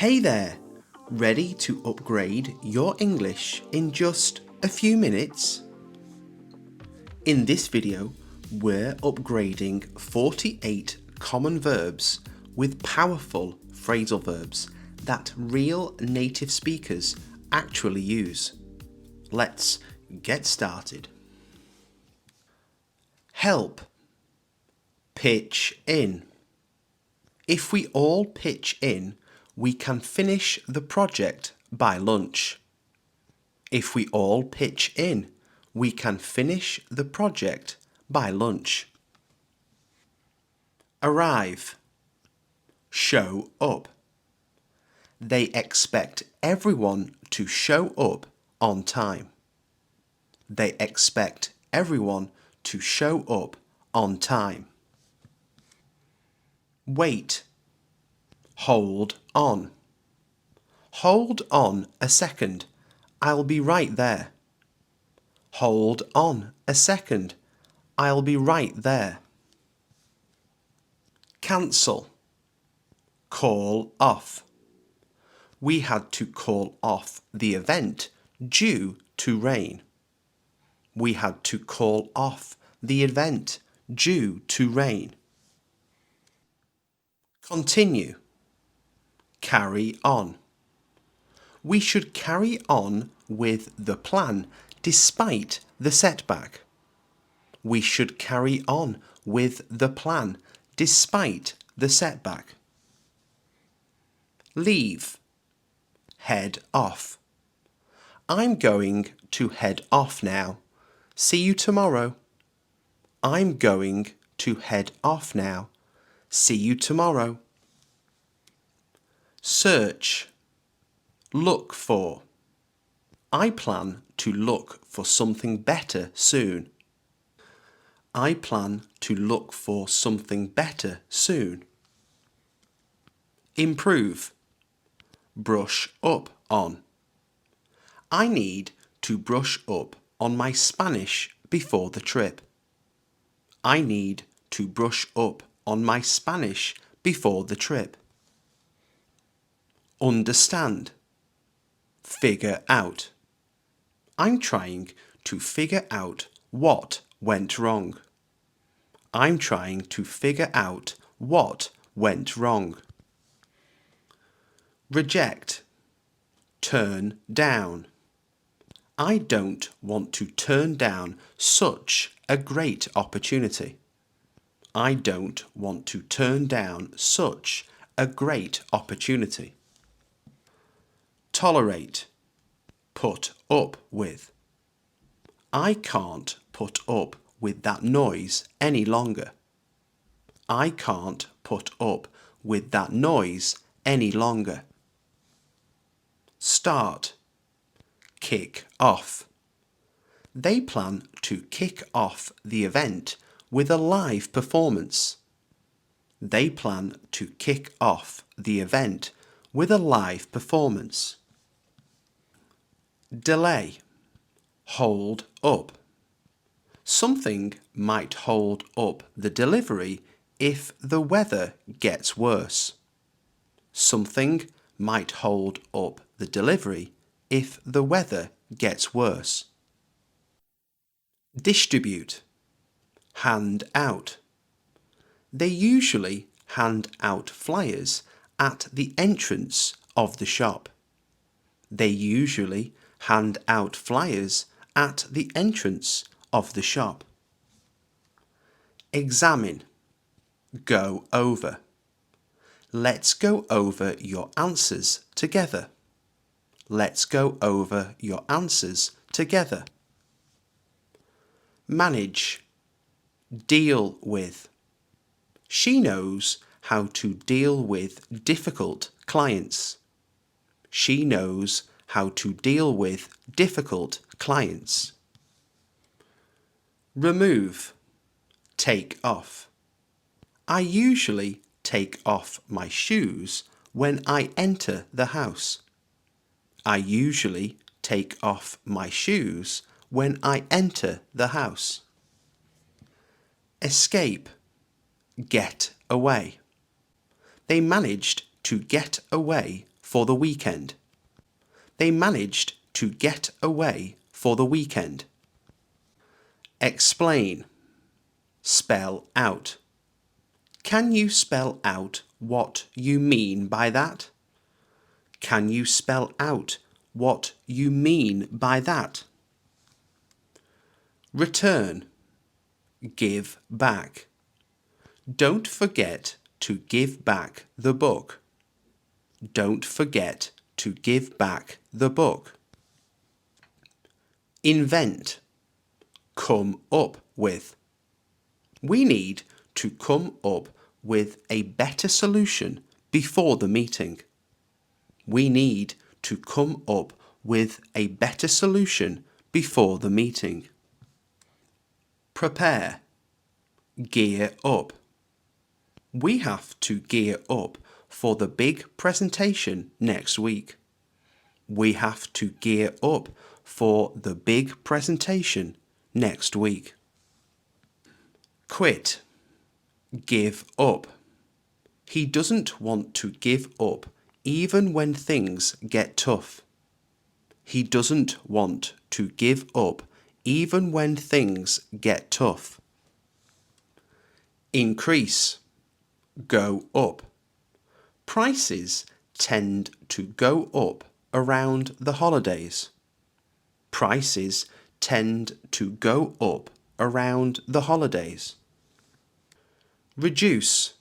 Hey there! Ready to upgrade your English in just a few minutes? In this video, we're upgrading 48 common verbs with powerful phrasal verbs that real native speakers actually use. Let's get started. Help. Pitch in. If we all pitch in, we can finish the project by lunch. If we all pitch in, we can finish the project by lunch. Arrive. Show up. They expect everyone to show up on time. They expect everyone to show up on time. Wait. Hold on. Hold on a second. I'll be right there. Hold on a second. I'll be right there. Cancel. Call off. We had to call off the event due to rain. We had to call off the event due to rain. Continue. Carry on. We should carry on with the plan despite the setback. We should carry on with the plan despite the setback. Leave. Head off. I'm going to head off now. See you tomorrow. I'm going to head off now. See you tomorrow. Search. Look for. I plan to look for something better soon. I plan to look for something better soon. Improve. Brush up on. I need to brush up on my Spanish before the trip. I need to brush up on my Spanish before the trip. Understand. Figure out. I'm trying to figure out what went wrong. I'm trying to figure out what went wrong. Reject. Turn down. I don't want to turn down such a great opportunity. I don't want to turn down such a great opportunity. Tolerate. Put up with. I can't put up with that noise any longer. I can't put up with that noise any longer. Start. Kick off. They plan to kick off the event with a live performance. They plan to kick off the event with a live performance. Delay. Hold up. Something might hold up the delivery if the weather gets worse. Something might hold up the delivery if the weather gets worse. Distribute. Hand out. They usually hand out flyers at the entrance of the shop. They usually hand out flyers at the entrance of the shop. Examine. Go over. Let's go over your answers together. Let's go over your answers together. Manage. Deal with. She knows how to deal with difficult clients. She knows how to deal with difficult clients. Remove. Take off. I usually take off my shoes when I enter the house. I usually take off my shoes when I enter the house. Escape. Get away. They managed to get away for the weekend. They managed to get away for the weekend. Explain. Spell out. Can you spell out what you mean by that? Can you spell out what you mean by that? Return. Give back. Don't forget to give back the book. Don't forget to give back the book. Invent. Come up with. We need to come up with a better solution before the meeting. We need to come up with a better solution before the meeting. Prepare. Gear up. We have to gear up for the big presentation next week. We have to gear up for the big presentation next week. Quit. Give up. He doesn't want to give up even when things get tough. He doesn't want to give up even when things get tough. Increase. Go up. Prices tend to go up around the holidays. Prices tend to go up around the holidays. Reduce.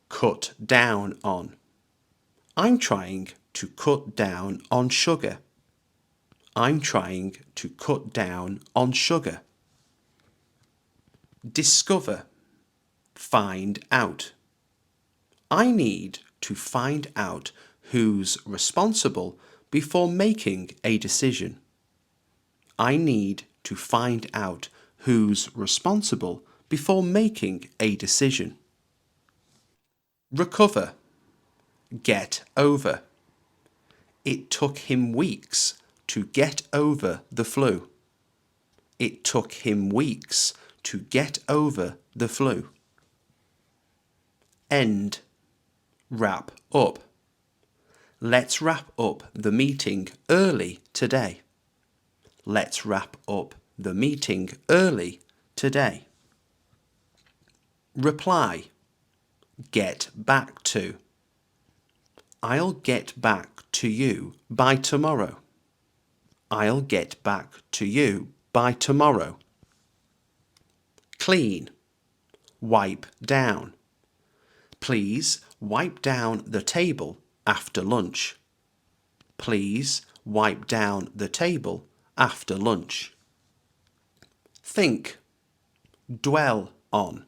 Cut down on. I'm trying to cut down on sugar. I'm trying to cut down on sugar. Discover. Find out. I need to find out who's responsible before making a decision. I need to find out who's responsible before making a decision. Recover. Get over. It took him weeks to get over the flu. It took him weeks to get over the flu. End. Wrap up. Let's wrap up the meeting early today. Let's wrap up the meeting early today. Reply. Get back to. I'll get back to you by tomorrow. I'll get back to you by tomorrow. Clean. Wipe down. Please wipe down the table after lunch. Please wipe down the table after lunch. Think. Dwell on.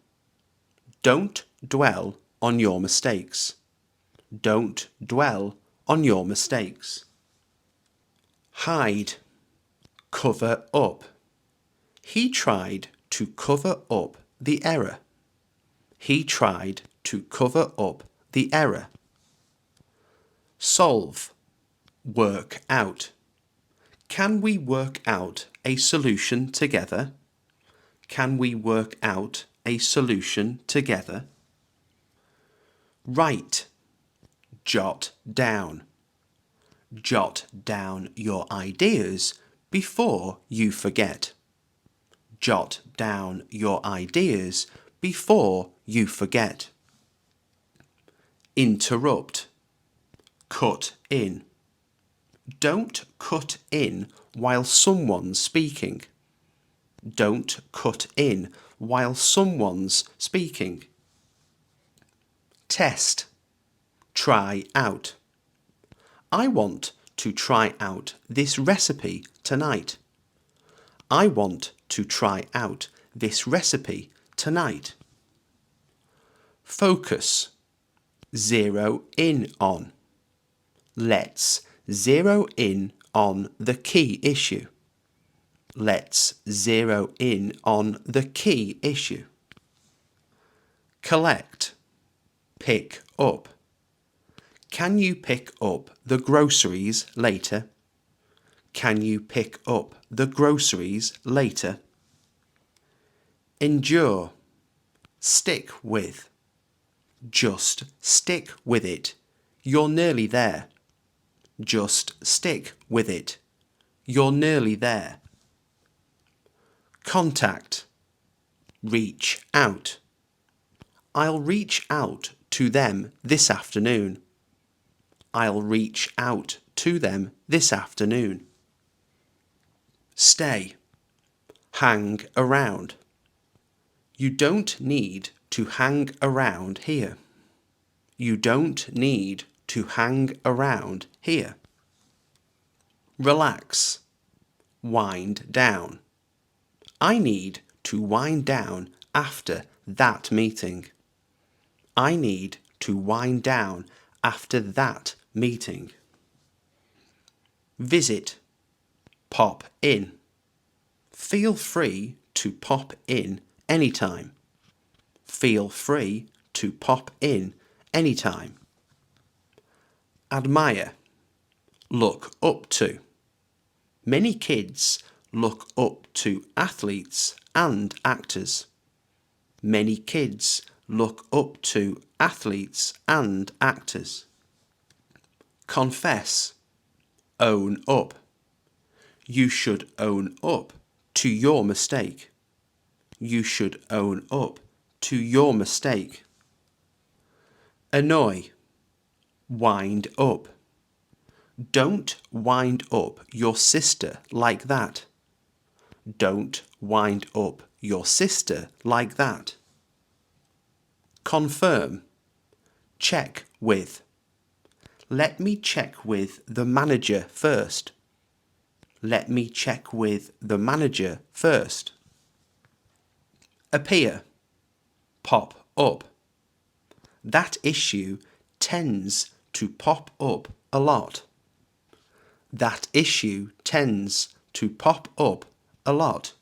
Don't dwell on your mistakes. Don't dwell on your mistakes. Hide. Cover up. He tried to cover up the error. He tried to cover up the error. Solve. Work out. Can we work out a solution together? Can we work out a solution together? Write. Jot down. Jot down your ideas before you forget. Jot down your ideas before you forget. Interrupt. Cut in. Don't cut in while someone's speaking. Don't cut in while someone's speaking. Test. Try out. I want to try out this recipe tonight. I want to try out this recipe tonight. Focus. Zero in on. Let's zero in on the key issue. Let's zero in on the key issue. Collect. Pick up. Can you pick up the groceries later? Can you pick up the groceries later? Endure. Stick with. Just stick with it. You're nearly there. Just stick with it. You're nearly there. Contact. Reach out. I'll reach out to them this afternoon. I'll reach out to them this afternoon. Stay. Hang around. You don't need to hang around here. You don't need to hang around here. Relax. Wind down. I need to wind down after that meeting. I need to wind down after that meeting. Visit. Pop in. Feel free to pop in anytime. Feel free to pop in anytime. Admire. Look up to. Many kids look up to athletes and actors. Many kids look up to athletes and actors. Confess. Own up. You should own up to your mistake. You should own up to your mistake. Annoy. Wind up. Don't wind up your sister like that. Don't wind up your sister like that. Confirm. Check with. Let me check with the manager first. Let me check with the manager first. Appear. Pop up. That issue tends to pop up a lot. That issue tends to pop up a lot.